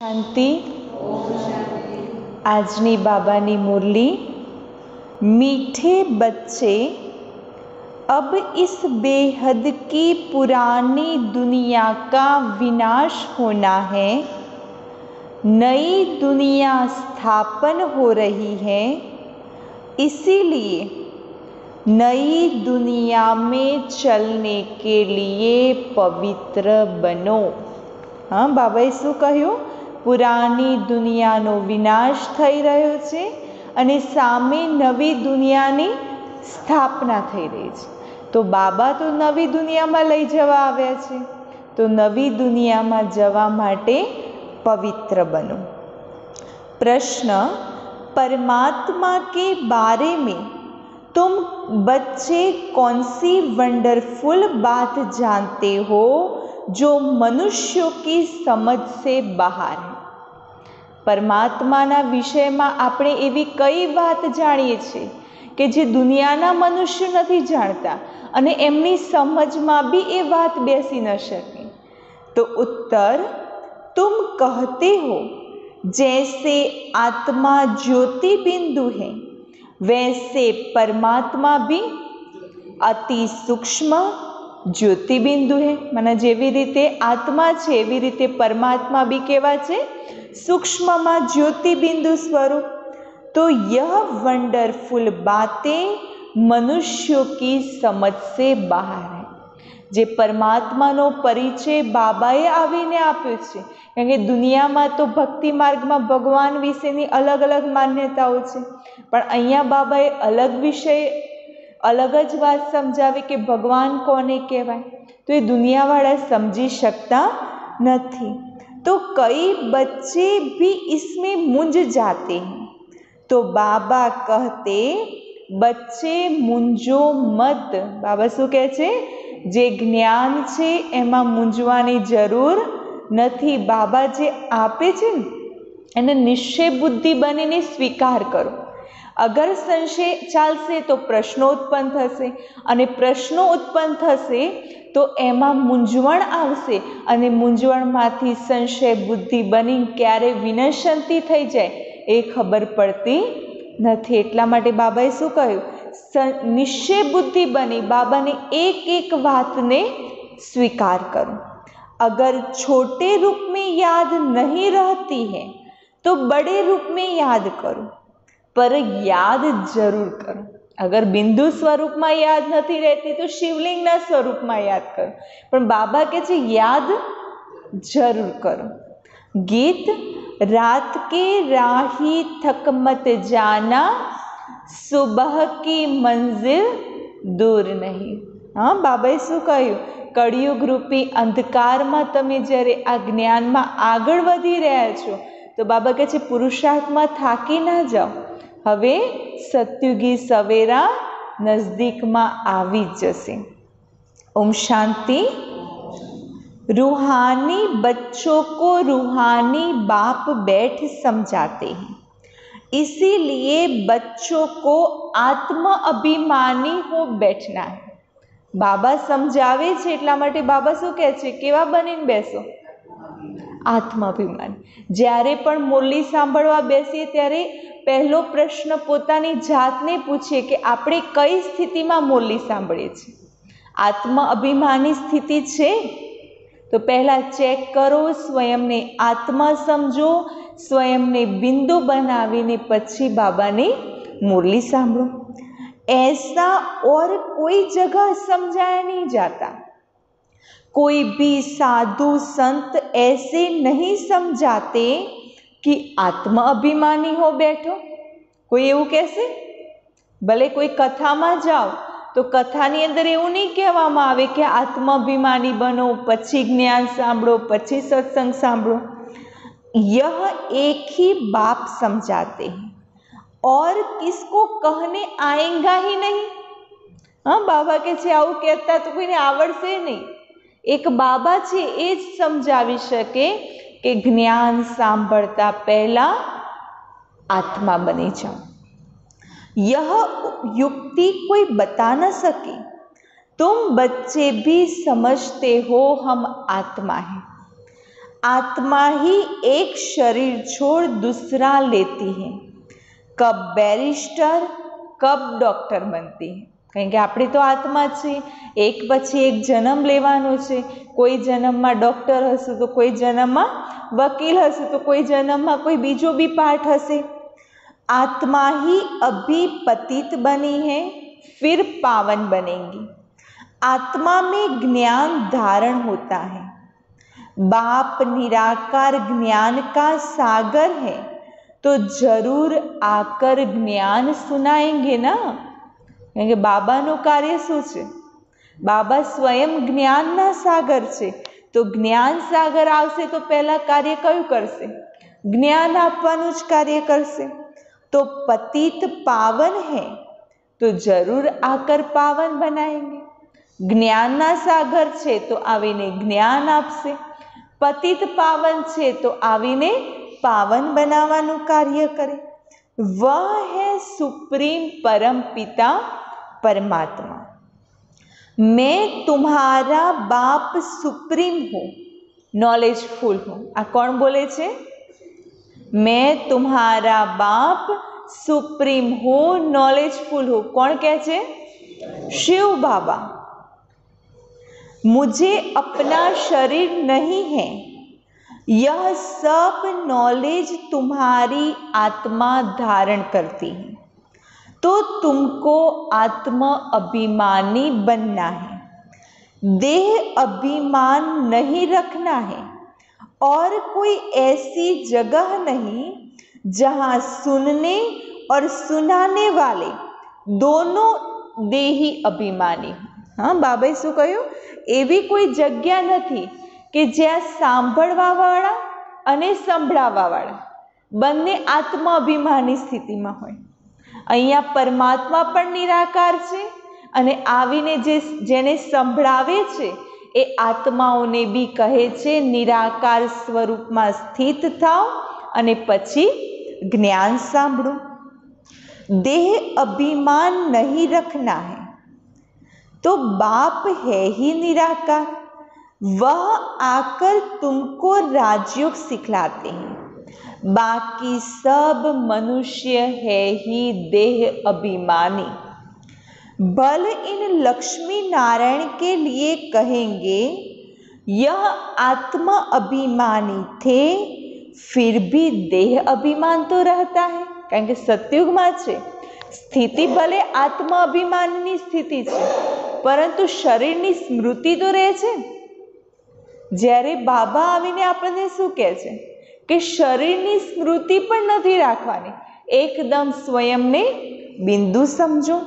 शांति। आजनी बाबानी मुरली। मीठे बच्चे, अब इस बेहद की पुरानी दुनिया का विनाश होना है, नई दुनिया स्थापन हो रही है, इसीलिए नई दुनिया में चलने के लिए पवित्र बनो। हाँ, बाबाए શું કહ્યું? પુરાની દુનિયાનો વિનાશ થઈ રહ્યો છે અને સામે નવી દુનિયાની સ્થાપના થઈ રહી છે. તો બાબા તો નવી દુનિયામાં લઈ જવા આવ્યા છે, તો નવી દુનિયામાં જવા માટે પવિત્ર બનો. प्रश्न, परमात्मा के बारे में तुम बच्चे कौन सी वंडरफुल बात जानते हो जो मनुष्यों की समझ से बाहर है? परमात्माना विषयમાં આપણે એવી કઈ વાત જાણીએ છીએ કે જે દુનિયાના મનુષ્યો નથી જાણતા અને એમની સમજમાં બી એ વાત બેસી ન શકે? તો उत्तर, तुम कहते हो जैसे आत्मा ज्योति बिंदु है वैसे परमात्मा भी अति सूक्ष्म ज्योति बिंदु है. माना जेवी रीते आत्मा छे एवी रीते परमात्मा भी केवा छे? सूक्ष्म में ज्योति बिंदु स्वरूप. तो यह वंडरफुल बातें मनुष्यों की समझ से बाहर है. जे परमात्मानो परिचय बाबाए आवीने आप्यो छे, कारण के दुनियामां तो भक्ति मार्गमां भगवान विशेनी अलग अलग मान्यताओ छे, पण अहींया बाबाए अलग विषय अलग ज बात समझावी कि भगवान कोने कहेवाय. तो ये दुनियावाळा समझी शकता नहीं. तो कई बच्चे भी इसमें मूंझ जाते हैं. तो बाबा कहते, बच्चे मूंझो मत. बाबा शुं कहे छे? जे ज्ञान छे एमां मूंझवानी जरूर नहीं. बाबा जे आपे छे एने निश्चय बुद्धि बनीने स्वीकार करो. अगर संशय चालशे तो प्रश्नो उत्पन्न थशे अने प्रश्नो उत्पन्न थशे तो एमां मूंझवण आवशे अने मूंझवणमांथी संशय बुद्धि बनी क्यारे विनशंती थई जाय ए खबर पड़ती नथी. एटला माटे बाबाए शुं कह्युं? निश्चय बुद्धि बनी बाबाने एक एक वातने स्वीकार करो. अगर छोटे रूप में याद नहीं रहती है तो बड़े रूप में याद करो, पर याद जरूर करो. अगर बिंदु स्वरूप में याद नहीं रहती तो शिवलिंग ना स्वरूप में याद करो, पण बाबा कहे छे याद जरूर करो. गीत, रात के राही थक मत जाना, सुबह की मंजिल दूर नहीं. हाँ, बाबाए शुं कह्युं? कलियुग रूपी अंधकारमां तमे ज्यारे आ ज्ञानमां आगळ वधी रह्या छो तो बाबा कहे छे पुरुषार्थमां थाकी ना जाओ. हवे सत्युगी सवेरा नजदीकमां आवी जशे. ओम शांति. रूहानी बच्चों को रूहानी बाप बैठ समझाते हैं, इसीलिए बच्चों को आत्म अभिमानी हो बैठना है. बाबा समझावे छे એટલા માટે બાબા શું કહે છે? કેવા બનીને બેસો? આત્માભિમાન. જ્યારે પણ મુરલી સાંભળવા બેસીએ ત્યારે પહેલો પ્રશ્ન પોતાની જાતને પૂછીએ કે આપણે કઈ સ્થિતિમાં મુરલી સાંભળીએ છીએ? આત્મ અભિમાની સ્થિતિ છે? તો પહેલા ચેક કરો, સ્વયંને આત્મા સમજો, સ્વયંને બિંદુ બનાવીને પછી બાબાની મુરલી સાંભળો. ऐसा और कोई जगह समझाया नहीं जाता. कोई भी साधु संत ऐसे नहीं समझाते कि आत्म अभिमानी हो बैठो. कोई એવું કહેશે? ભલે કોઈ કથામાં જાઓ તો કથાની અંદર એવું નહીં કહેવામાં આવે કે આત્માભિમાની બનો, પછી જ્ઞાન સાંભળો, પછી સત્સંગ સાંભળો. यह एक ही बाप समझाते हैं और किसको कहने आएगा ही नहीं. हाँ, बाबा के छे आવું કહેતા તો કોઈને આવડશે નહીં. એક બાબા છે એ જ સમજાવી શકે કે જ્ઞાન સાંભળતા પહેલા આત્મા બની જાઓ. यह युक्ति कोई बता न सके. तुम बच्चे भी समझते हो हम आत्मा हैं. आत्मा ही एक शरीर छोड़ दूसरा लेती है। कब बैरिस्टर, कब डॉक्टर बनती है। કારણ કે આપણી તો આત્મા છે, એક પછી એક જન્મ લેવાનો છે। કોઈ જન્મમાં ડૉક્ટર હશે તો કોઈ જન્મમાં વકીલ હશે તો કોઈ જન્મમાં કોઈ બીજો બી પાઠ હશે। आत्मा ही अभी पतित बनी है, फिर पावन बनेगी। आत्मा में ज्ञान धारण होता है। बाप निराकार ज्ञान का सागर है, तो जरूर आकर ज्ञान सुनाएंगे ना। કારણ કે બાબાનું કાર્ય શું છે? બાબા સ્વયં જ્ઞાનના સાગર છે, તો જ્ઞાન સાગર આવશે તો પહેલા કાર્ય કયું કરશે? જ્ઞાન આપવાનું જ કાર્ય કરશે। तो पतित पावन है, तो जरूर आकर पावन बनाएंगे। ज्ञानना सागर छे तो आवीने ज्ञान आपसे, पतित पावन छे तो आवीने पावन बनावानुं कार्य करे। वह है सुप्रीम परम पिता परमात्मा। मैं तुम्हारा बाप सुप्रीम हूँ, नॉलेजफुल हूँ। आ कौन बोले छे? मैं तुम्हारा बाप सुप्रीम हूँ, नॉलेजफुल हूँ। कौन कहे छे? शिव बाबा। मुझे अपना शरीर नहीं है, यह सब नॉलेज तुम्हारी आत्मा धारण करती है, तो तुमको आत्म अभिमानी बनना है। देह अभिमान नहीं रखना है, और कोई ऐसी जगह नहीं जहाँ सुनने और सुनाने वाले दोनों देही अभिमानी हो। हाँ, बाबाए शुं कह्युं? एवी कोई जग्या नथी कि ज्यां सांभळवावाळा अने संभळावावाळा बंने आत्माभिमानी स्थितिमां होय। अहींया परमात्मा पण निराकार छे अने आवीने जेने संभळावे छे ए आत्माओने बी कहे छे निराकार स्वरूपमां स्थित थाओ अने पछी ज्ञान सांभळो। देह अभिमान नहीं रखना है, तो बाप है ही निराकार, वह आकर तुमको राजयोग सिखलाते हैं। बाकी सब मनुष्य है ही देह अभिमानी। भल इन लक्ष्मी नारायण के लिए कहेंगे यह आत्मा अभिमानी थे, फिर भी देह अभिमान तो रहता है। कारण के सतयुग में छे स्थिति भले आत्मा अभिमाननी स्थिति छे, परंतु शरीरनी स्मृति तो रहे छे। ज्यारे बाबा आवीने आपणे शुं कहे छे कि शरीरनी स्मृति पण नथी राखवानी, एकदम स्वयंने बिंदु समझो।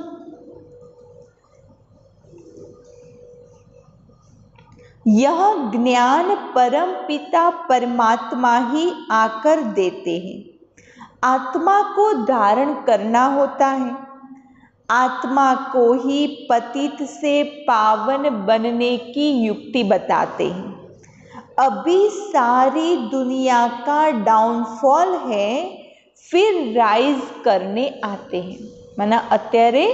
यह ज्ञान परम पिता परमात्मा ही आकर देते हैं। आत्मा को धारण करना होता है। आत्मा को ही पतित से पावन बनने की युक्ति बताते हैं। अभी सारी दुनिया का डाउनफॉल है, फिर राइज करने आते हैं। माना अत्यारे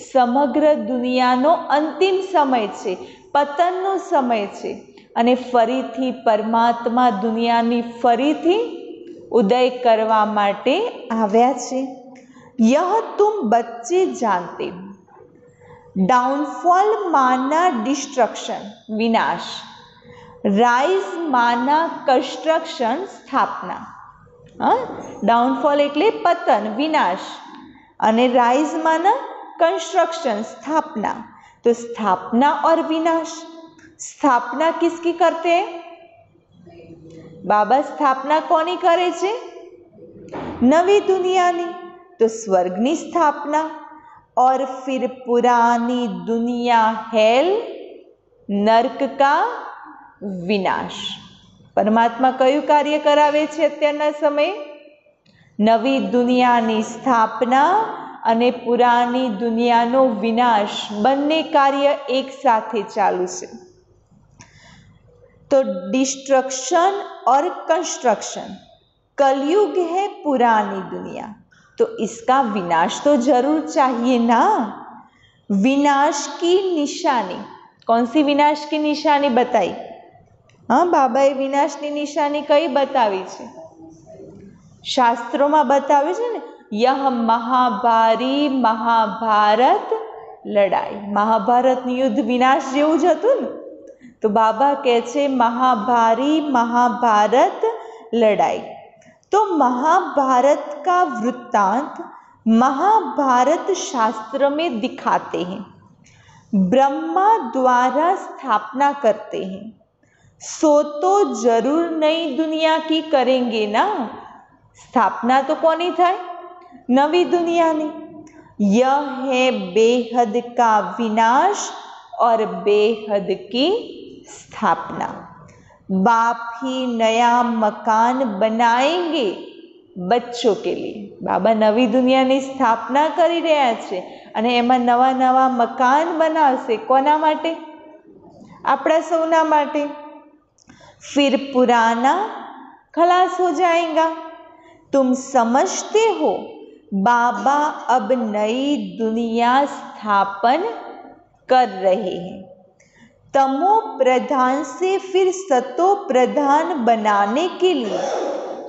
समग्र दुनियानो अंतिम समय छे, पतननो समय छे, अने फरीथी परमात्मा दुनियानी फरीथी उदय करवा माटे आव्या छे। यह तुम बच्चे जानते हो। डाउनफॉल माना डिस्ट्रक्शन, विनाश। राइज माना कंस्ट्रक्शन, स्थापना। डाउनफॉल एटले पतन, विनाश, अने राइज माना कंस्ट्रक्शन, स्थापना। तो स्थापना और विनाश। स्थापना किसकी करते हैं? बाबा स्थापना कोनी करे छे? नवी दुनियानी। तो स्वर्गनी स्थापना और फिर पुरानी दुनिया हेल, नरक का विनाश। परमात्मा कયું कार्य करावे छे અત્યારના સમયે? નવી દુનિયાની સ્થાપના અને પુરાની દુનિયાનો વિનાશ, બંને કાર્ય એક સાથે ચાલુ છે। तो डिस्ट्रक्शन और कंस्ट्रक्शन, कलयुग है पुरानी दुनिया, तो इसका विनाश तो जरूर चाहिए ना। विनाश की निशानी, कौन सी विनाश की निशानी बताई? हाँ, बाबाए विनाशनी निशानी कई बतावी छे? शास्त्रों में बतावे छे ने, यह महाभारी महाभारत लड़ाई। महाभारत युद्ध विनाश जेवुं ज हतुं ने, तो बाबा कहे छे महाभारी महाभारत लड़ाई। तो महाभारत का वृत्तांत महाभारत शास्त्र में दिखाते हैं। ब्रह्मा द्वारा स्थापना करते हैं, सो तो जरूर नई दुनिया की करेंगे ना। स्थापना तो कोनी थाय? नवी दुनिया ने। यह है बेहद का विनाश और बेहद की स्थापना। बाप ही नया मकान बनाएंगे बच्चों के लिए। बाबा नवी दुनिया की स्थापना करी रह्या छे अने एमां नवा नवा मकान बनावशे। कोना माटे? आपड़ा सौना माटे। फिर पुराना खलास हो जाएगा। तुम समझते हो बाबा अब नई दुनिया स्थापन कर रहे हैं। तमो प्रधान से फिर सतो प्रधान बनाने के लिए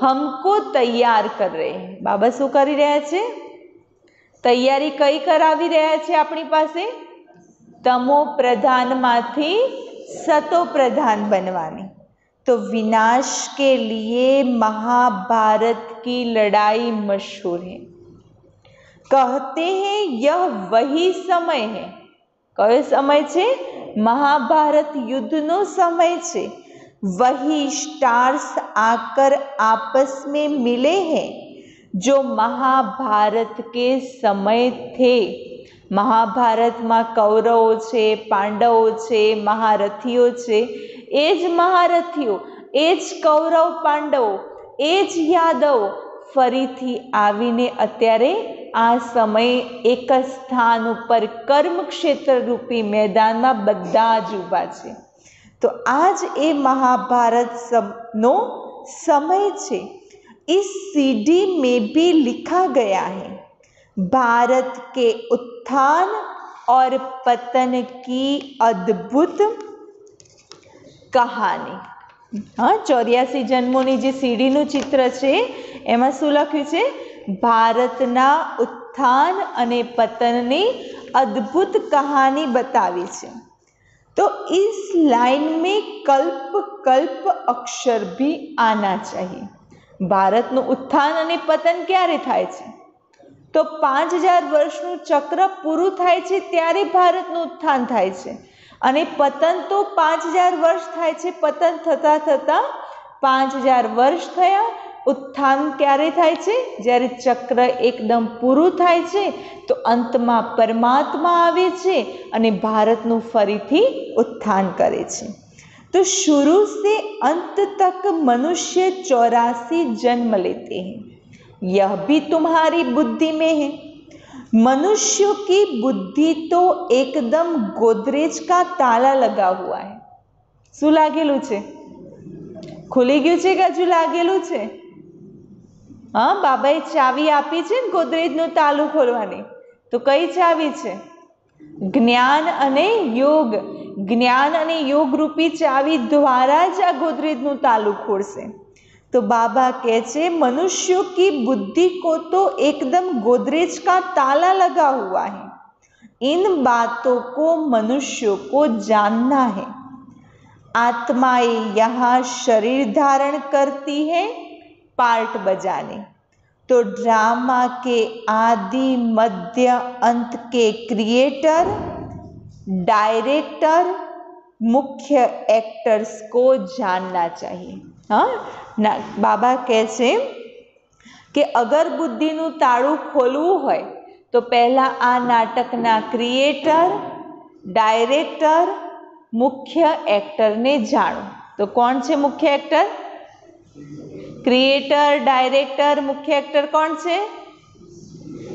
हमको तैयार कर रहे हैं। बाबा शू करी रह्या छे? तैयारी कई करावी रह्या छे आपणी पासे? तमो प्रधान मांथी सतो प्रधान बनवानी। तो विनाश के लिए महाभारत की लड़ाई मशहूर है। कहते हैं यह वही समय है। कयो समय छे? महाभारत युद्ध नो समय छे। वही स्टार्स आकर आपस में मिले हैं जो महाभारत के समय थे। महाभारत में कौरवों छे, पांडवों छे, महारथियों छे। एज महारथियों, एज कौरव पांडवों, एज यादव फरीथी आवीने अत्यारे आ समय एक स्थान पर कर्म क्षेत्र रूपी मैदान में बधा ज ऊभा छे। तो आज ए महाभारत सबनो समय छे। इस सीडी में भी लिखा गया है भारत के उत्थान और पतन की अद्भुत कहानी। हाँ, 84 जन्मोनी जे सीडीनु चित्र छे एमां शुं लख्युं छे? भारतना उत्थान अने पतननी अद्भुत कहानी बतावी छे। तो इस लाइन में कल्प कल्प अक्षर भी आना चाहिए। भारतनु उत्थान अने पतन क्यारे थाय छे? तो 5000 वर्षनु चक्र पूरुं थाय छे त्यारे भारतनु उत्थान थाय छे अने पतन तो 5000 वर्ष थाय छे। पतन थता थता 5000 वर्ष थया। उत्थान क्यारे थाय छे? ज्यारे चक्र एकदम पूरुं थाय छे तो अंतमां परमात्मा आवे छे अने भारतनु फरीथी उत्थान करे छे। तो शुरू से अंत तक मनुष्य 84 जन्म लेते हैं। यह भी तुम्हारी बुद्धि में है। मनुष्यों की बुद्धि तो एकदम गोदरेज का ताला लगा हुआ है। शू लागेलू छे? खुली गयुं छे के हजू लागेलू छे? हाँ, बाबाए चावी आपी छे ने गोदरेजनुं तालुं खोलवानी। तो कई चावी छे? ज्ञान अने योग। ज्ञान अने योग रूपी चावी द्वारा ज आ गोदरेजनुं तालुं खोलशे। तो बाबा कहे छे मनुष्यों की बुद्धि को तो एकदम गोदरेज का ताला लगा हुआ है। इन बातों को मनुष्यों को जानना है। आत्माएं यहाँ शरीर धारण करती है पार्ट बजाने। तो ड्रामा के आदि मध्य अंत के क्रिएटर, डायरेक्टर, मुख्य एक्टर्स को जानना चाहिए। हाँ ना, बाबा कहे छे कि अगर बुद्धिनु ताळुं खोलवुं होय तो पहला आ नाटकना क्रिएटर, डायरेक्टर, मुख्य एक्टर ने जाणो। तो कौन छे मुख्य एक्टर? क्रिएटर, डायरेक्टर, मुख्य एक्टर कौन छे?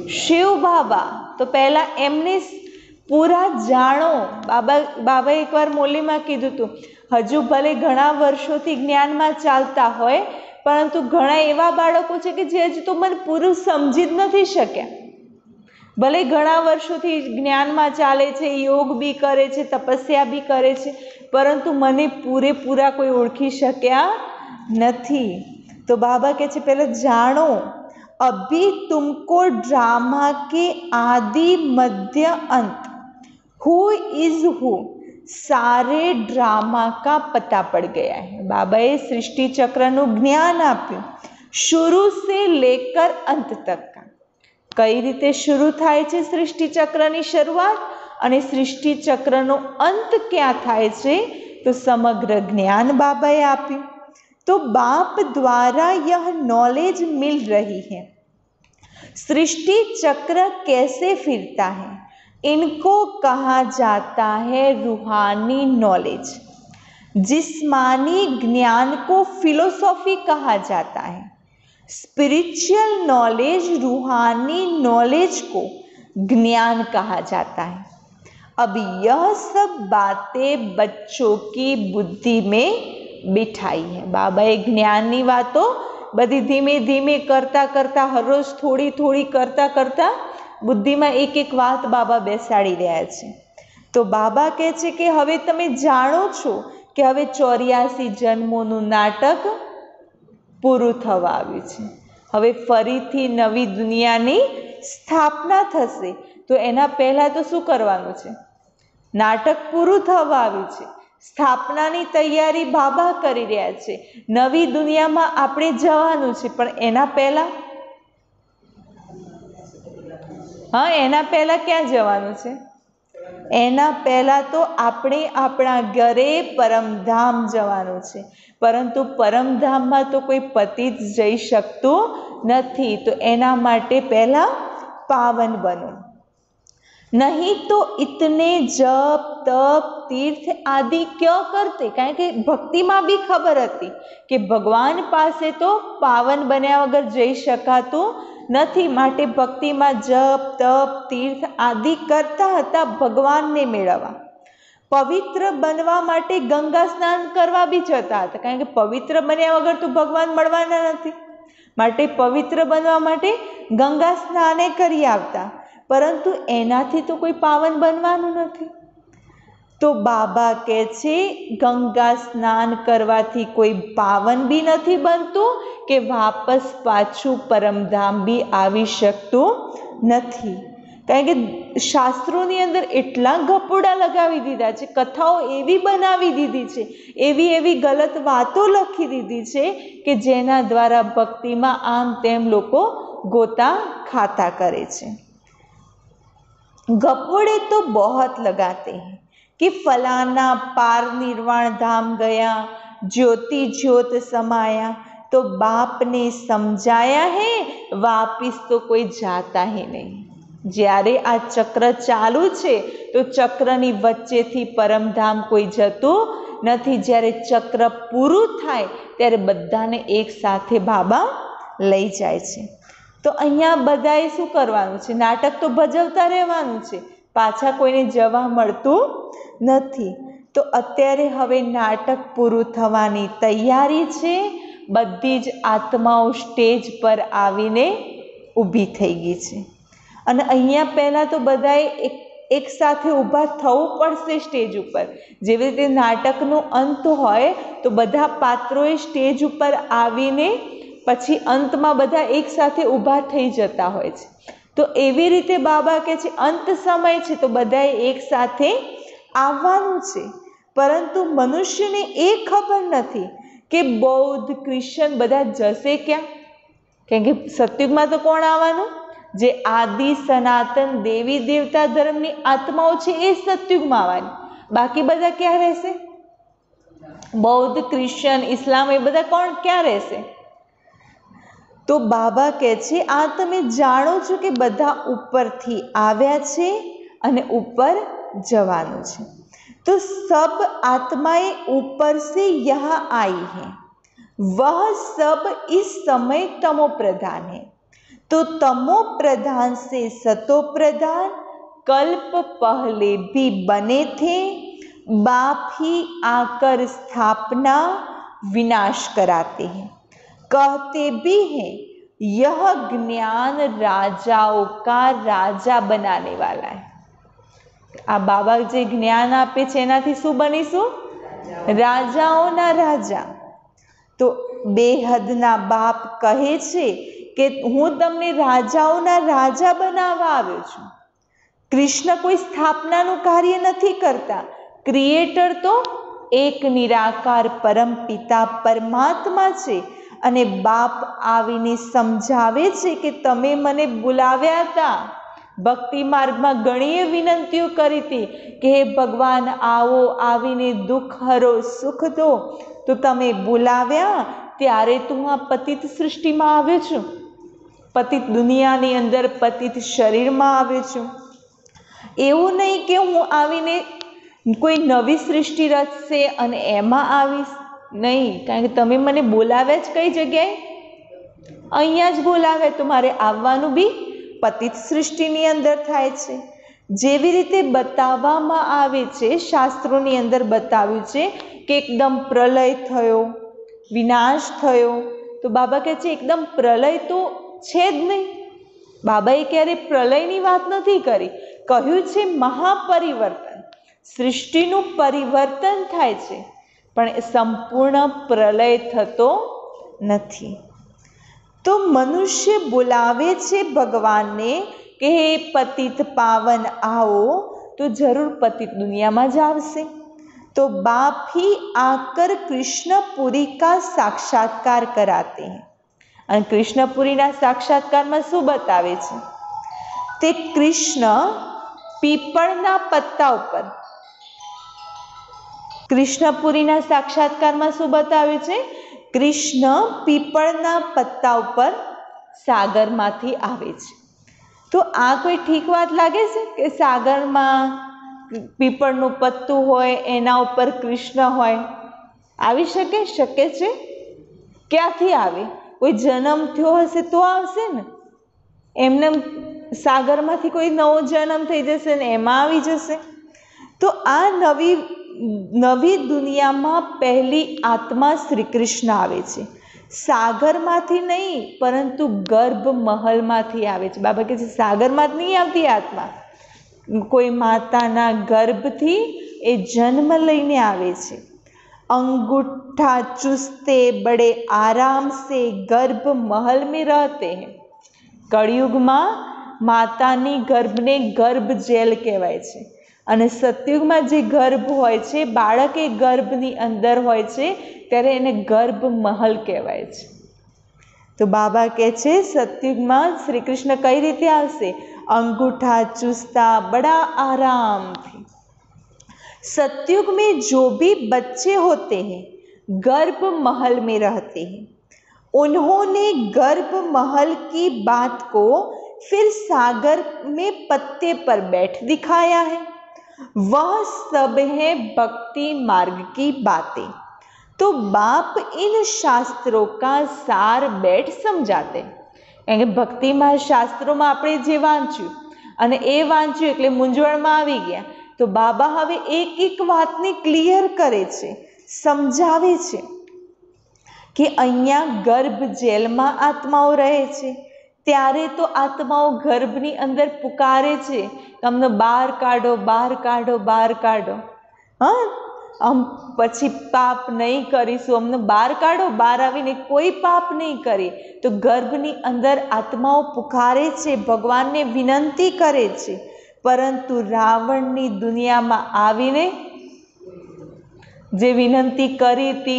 शिव बाबा। तो पहला एमने पूरा जाणो। बाबा एक बार मोली में कीधुं तुं, हजू भले घणा वर्षोथी ज्ञान में चालता होय परंतु घणा एवा बाळको छे के जे हजू तो मन पूरुं समझी ज नथी शक्या। ભલે ઘણા વર્ષોથી જ્ઞાનમાં ચાલે છે, યોગ બી કરે છે, તપસ્યા બી કરે છે, પરંતુ મને પૂરેપૂરા કોઈ ઓળખી શક્યા નથી. તો બાબા કહે છે પહેલાં જાણો, અભી તુમકો ડ્રામા કે આદि મધ્ય અંત हु इज हु सारे ड्रामा का पता पड़ गया है. બાબાએ સૃષ્ટિ ચક્રનું જ્ઞાન આપ્યું, शुरू से लेकर अंत तक का. કઈ રીતે શરૂ થાય છે સૃષ્ટિ ચક્રની શરૂઆત અને સૃષ્ટિ ચક્રનો અંત ક્યાં થાય છે, તો સમગ્ર જ્ઞાન બાબાએ આપ્યું. तो बाप द्वारा यह नॉलेज मिल रही है. सृष्टि चक्र कैसे फिरता है, इनको कहा जाता है रूहानी नॉलेज. जिस्मानी ज्ञान को फिलोसॉफी कहा जाता है. स्पिरिचुअल नॉलेज रूहानी नॉलेज को ज्ञान कहा जाता है. अब यह सब बातें बच्चों की बुद्धि में बिठाई है. બાબાએ જ્ઞાનની વાતો બધી ધીમે ધીમે કરતા કરતા હરરોજ થોડી થોડી કરતા કરતા બુદ્ધિમાં એક એક વાત બાબા બેસાડી રહ્યા છે. તો બાબા કહે છે કે હવે તમે જાણો છો કે હવે 84 જન્મોનું નાટક પૂરું થવા આવ્યું છે. હવે ફરીથી નવી દુનિયાની સ્થાપના થશે. તો એના પહેલાં તો શું કરવાનું છે? નાટક પૂરું થવા આવ્યું છે, સ્થાપનાની તૈયારી બાબા કરી રહ્યા છે. નવી દુનિયામાં આપણે જવાનું છે, પણ એના પહેલાં એના પહેલાં ક્યાં જવાનું છે? એના પહેલાં તો આપણે આપણા ઘરે પરમધામ જવાનું છે. પરંતુ પરમધામમાં તો કોઈ પતિ જ જઈ શકતું નથી. તો એના માટે પહેલાં પાવન બનો. નહીં તો ઇતને જપ તપ તીર્થ આદિ ક્યાં કરતે. કારણ કે ભક્તિમાં બી ખબર હતી કે ભગવાન પાસે તો પાવન બન્યા વગર જઈ શકાતું નથી. માટે ભક્તિમાં જપ તપ તીર્થ આદિ કરતા હતા ભગવાનને મેળવવા. પવિત્ર બનવા માટે ગંગા સ્નાન કરવા બી જતા હતા, કારણ કે પવિત્ર બન્યા વગર તો ભગવાન મળવાના નથી. માટે પવિત્ર બનવા માટે ગંગા સ્નાને કરી આવતા, પરંતુ એનાથી તો કોઈ પાવન બનવાનું નથી. તો બાબા કહે છે ગંગા સ્નાન કરવાથી કોઈ પાવન બી નથી બનતું કે વાપસ પાછું પરમધામ બી આવી શકતું નથી. કારણ કે શાસ્ત્રોની અંદર એટલા ગપોડા લગાવી દીધા છે, કથાઓ એવી બનાવી દીધી છે, એવી એવી ગલત વાતો લખી દીધી છે કે જેના દ્વારા ભક્તિમાં આમ તેમ લોકો ગોતા ખાતા કરે છે. गपोड़े तो बहुत लगाते हैं कि फलाना पार निर्वाण धाम गया, ज्योति ज्योत समाया. तो बाप ने समझाया है वापिस तो कोई जाता ही नहीं. જ્યારે આ ચક્ર ચાલુ છે તો ચક્રની વચ્ચેથી પરમધામ કોઈ જતું નથી. જ્યારે ચક્ર પૂરું થાય ત્યારે બધાને એક સાથે બાબા લઈ જાય છે. તો અહીંયા બધાએ શું કરવાનું છે? નાટક તો ભજવતા રહેવાનું છે, પાછા કોઈને જવા મળતું નથી. તો અત્યારે હવે નાટક પૂરું થવાની તૈયારી છે. બધી જ આત્માઓ સ્ટેજ પર આવીને ઊભી થઈ ગઈ છે. અને અહીંયા પહેલાં તો બધાએ એક સાથે ઊભા થવું પડશે સ્ટેજ ઉપર. જેવી રીતે નાટકનો અંત હોય તો બધા પાત્રોએ સ્ટેજ ઉપર આવીને પછી અંતમાં બધા એક સાથે ઊભા થઈ જતા હોય છે. તો એવી રીતે બાબા કહે છે અંત સમય છે તો બધાએ એક સાથે આવવાનું છે. પરંતુ મનુષ્યને એ ખબર નથી કે બૌદ્ધ ક્રિશ્ચન બધા જશે ક્યાં. કેમ કે સતયુગમાં તો કોણ આવવાનું? જે આદિ સનાતન દેવી દેવતા ધર્મની આત્માઓ છે એ સતયુગમાં આવવાની. બાકી બધા ક્યાં રહેશે? બૌદ્ધ ક્રિશ્ચન ઇસ્લામ એ બધા કોણ ક્યાં રહેશે? તો બાબા કહે છે આ તમે જાણો છો કે બધા ઉપરથી આવ્યા છે અને ઉપર જવાનું છે. तो सब आत्माएं ऊपर से यहाँ आई हैं, वह सब इस समय तमो प्रधान है. तो तमो प्रधान से सतो प्रधान कल्प पहले भी बने थे, बाप ही आकर स्थापना विनाश कराते हैं. कहते भी हैं यह ज्ञान राजाओं का राजा बनाने वाला है। आ बाबा जे ज्ञान आपे छे एनाथी शुं बनीशुं? राजाओना राजा। तो बेहदना बाप कहे छे के हूँ तमने राजाओना राजा बनावा आव्यो छुं। कृष्ण कोई स्थापनानुं कार्य नथी करता। क्रिएटर तो एक निराकार परम पिता परमात्मा छे अने बाप आवीने समझावे छे के तमे मने बोलाव्या हता। भक्ति मार्ग में घणीए विनंतीओ करी थी कि हे भगवान आवो, आवीने दुख हरो, सुख दो। तो तमे बोलाव्या त्यारे तो हूँ आ पतित सृष्टि में आव्यो छुं, पतित दुनियानी अंदर पतित शरीर में आव्यो छुं। एवुं नहीं कि हूँ आवीने कोई नवी सृष्टि रचशे अने एमां आवीश, नहीं, कारण के तमे मने बोलाव्या ज कई जग्याए? अहींया ज बोलाव्या। तो मारे आववानुं बी पतित सृष्टिनी अंदर थाय छे। जेवी रीते बताववामां आवे छे, शास्त्रोनी अंदर बताव्युं छे कि एकदम प्रलय थयो, विनाश थयो। तो बाबा कहे छे एकदम प्रलय तो छे ज नहीं। बाबाए क्यारे प्रलयनी वात नथी करी, कह्युं छे महापरिवर्तन, सृष्टिनुं परिवर्तन थाय छे, पण संपूर्ण प्रलय थतो नथी। तो मनुष्य बोलावे छे भगवान ने कि हे पतित पावन आओ, तो जरूर पतित दुनिया में जावशे। तो बाप ही आकर कृष्णपुरी का साक्षात्कार कराते हैं। और कृष्णपुरी ना साक्षात्कार में शू बतावे छे? ते कृष्ण पीपळना पत्ता उपर, कृष्णपुरी ना साक्षात्कार में शू बताव्युं छे? कृष्ण पीपळना पत्ता उपर सागर मांथी आवे छे। तो आ कोई ठीक बात लागे छे कि सागर में पीपळनुं पत्तुं होय एना उपर कृष्ण होय? आवी शके? शक्य छे? क्यांथी आवे? कोई जन्म थयो हशे तो आवशे ने। एमने सागर मांथी कोई नवो जन्म थई जशे ने एमां आवी जशे। तो आ नवी दुनिया में पहली आत्मा श्री कृष्ण आवे छे। सागर मांथी नहीं, परंतु गर्भ महल मांथी आवे छे। बाबा कहे छे सागर मांथी नहीं आवती आत्मा, कोई माताना गर्भथी ए जन्म लईने आवे छे। अंगूठा चूसते बड़े आराम से गर्भ महल में रहते हैं। कलयुग में मातानी गर्भने गर्भ जेल कहेवाय छे अने सतयुग में जे गर्भ होय छे, बाळक ए गर्भनी अंदर होय छे त्यारे एने गर्भ महल कहेवाय छे। तो बाबा कहे छे सतयुग में श्री कृष्ण कई रीते आवशे? अंगूठा चूसता बड़ा आराम थी। सतयुग में जो भी बच्चे होते हैं गर्भ महल में रहते हैं। उन्होंने गर्भ महल की बात को फिर सागर में पत्ते पर बैठ दिखाया है। वह सब है भक्ति मार्ग की बातें। तो बाप इन शास्त्रों का सार बैठ समझाते हैं। भक्ति मार्ग शास्त्रों में आपणे जे वांच्યું અને એ વાંચ્યું એટલે મૂંઝવણમાં આવી ગયા। તો બાબા હવે એક એક વાતને ક્લિયર કરે છે, સમજાવે છે કે અહીંયા ગર્ભ જેલમાં આત્માઓ રહે છે, ત્યારે તો આત્માઓ ગર્ભની અંદર પુકારે છે તમને બહાર કાઢો, બહાર કાઢો, બહાર કાઢો। હા, પછી પાપ નહીં કરીશું, અમને બહાર કાઢો, બહાર આવીને કોઈ પાપ નહીં કરીએ। તો ગર્ભની અંદર આત્માઓ પુકારે છે, ભગવાનને વિનંતી કરે છે, પરંતુ રાવણની દુનિયામાં આવીને જે વિનંતી કરી હતી,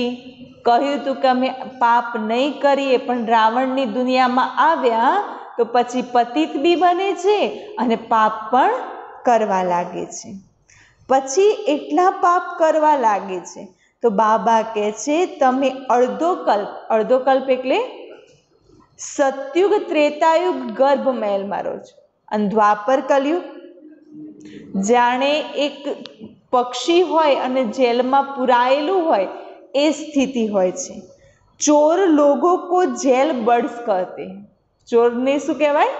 કહ્યું હતું કે અમે પાપ નહીં કરીએ, પણ રાવણની દુનિયામાં આવ્યા તો પછી પતિત બી બને છે અને પાપ પણ કરવા લાગે છે। પછી એટલા પાપ કરવા લાગે છે તો બાબા કહે છે તમે અડધો કલ્પ એટલે સતયુગ ત્રેતાયુગ ગર્ભ મહેલમાં રહો છો અને દ્વાપર કલયુગ જાણે એક પક્ષી હોય અને જેલમાં પુરાયેલું હોય એ સ્થિતિ હોય છે। ચોર લોકો કો જેલ બર્ડ્સ કહેતે हैं। ચોરને શું કહેવાય?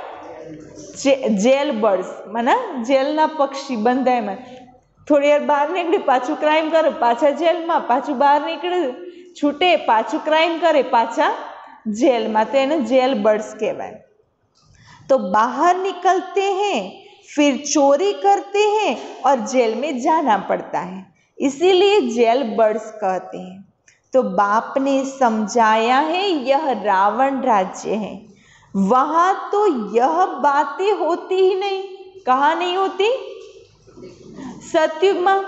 જેલ બર્ડ્સ, મને જેલના પક્ષી બંધાયમાં થોડી વાર બહાર નીકળે પાછું ક્રાઇમ કરે, પાછા જેલમાં, પાછું બહાર નીકળે છૂટે પાછું ક્રાઇમ કરે, પાછા जेल में, तो इन्हें जेल बर्ड्स कहवाय। तो बाहर निकलते हैं, फिर चोरी करते हैं और जेल में जाना पड़ता है, इसीलिए जेल बर्ड्स कहते हैं। तो बाप ने समझाया है यह रावण राज्य है, वहां तो यह बातें होती ही नहीं। कहाँ नहीं होती? सतयुग में।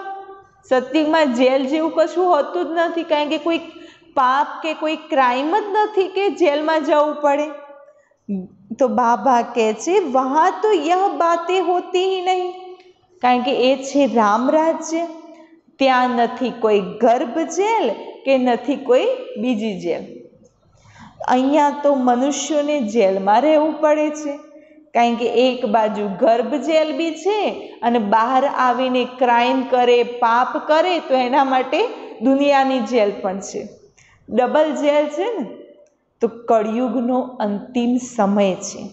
सतयुग में जेल जेवुं कशुं होतुं ज नथी, कारण के कोई पाप के कोई क्राइम ज नथी के जेल में जवुं पड़े। तो बाबा कहे छे वहां तो यह बातें होती ही नहीं, कारण के ए छे राम राज्य, त्यां नथी कोई गर्भ जेल के नथी कोई बीजी जेल। अहींया तो मनुष्योने जेल में रहेवुं पड़े छे, कारण के एक बाजू गर्भ जेल भी छे अने बहार आवीने क्राइम करे, पाप करे तो एना माटे दुनियानी जेल पण छे, डबल जेल छे ने। तो कलियुगनो अंतिम समय छे।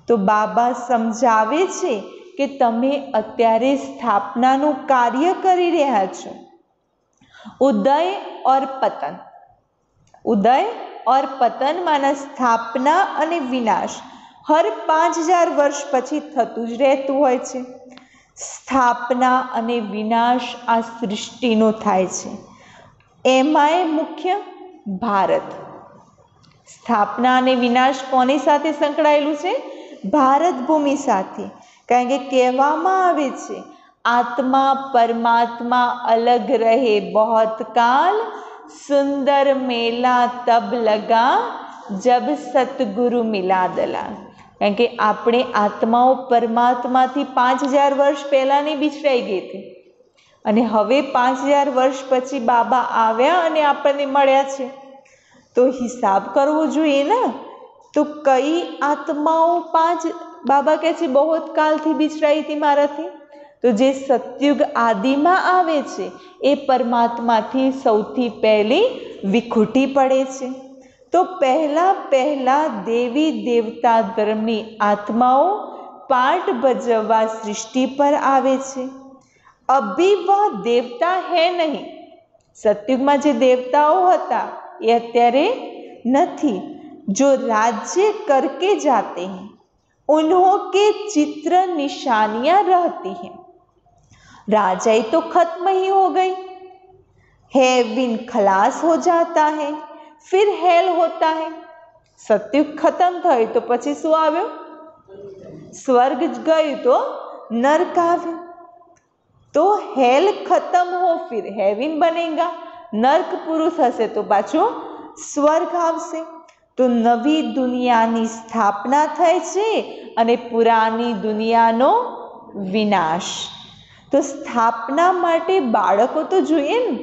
तो बाबा समझावे छे के तमे अत्यारे स्थापनानुं कार्य करी रह्या छो। उदय और पतन, उदय और पतन माना स्थापना अने विनाश हर 5000 वर्ष पछी थतुं ज रहेतुं होय छे। स्थापना अने विनाश आ सृष्टिनो थाय छे। एमांय मुख्य भारत। स्थापना अने विनाश कोनी साथे संकळायेलुं छे? भारत भूमि साथे। कारण के कहेवामां आवे छे आत्मा परमात्मा अलग रहे बहुत काल, सुंदर मेला तब लगा जब सतगुरु मिला दलाल। कारण के आपणे आत्माओ परमात्मा थी 5000 वर्ष पहेलानी बिछड़ाई गई थी अने हवे 5000 वर्ष पछी बाबा आव्या अने आपणे मळ्या छे। तो हिसाब करवो जोईए ना। तो कई आत्माओं बाबा कहे छे बहुत काल थी बिछड़ाई थी माराथी। तो जे सतयुग आदि में आवे छे ए परमात्मा थी सौथी पहली विखुटी पड़े छे। तो पहला पहला देवी देवता धर्मनी आत्माओं पाठ भजवा सृष्टि पर आवे छे। अभी वह देवता है नहीं। सतयुग में जे देवताओं हता ये अत्यारे नथी। जो राज्य करके जाते हैं उन्हों के चित्र निशानियां रहती हैं। राजाई तो खत्म ही हो गई, हेविन खलास हो जाता है, फिर हेल होता है। सतयुग खत्म थयो तो पछी शुं आव्यो? स्वर्ग गयुं तो नरक आव्यो। तो हेल खत्म हो फिर हेविन बनेगा, नरक पूरुं थशे तो पाछो स्वर्ग आवशे। तो नवी दुनियानी स्थापना थाय छे अने पुरानी दुनियानो विनाश। तो स्थापना माटे बाळको तो जोईए ने।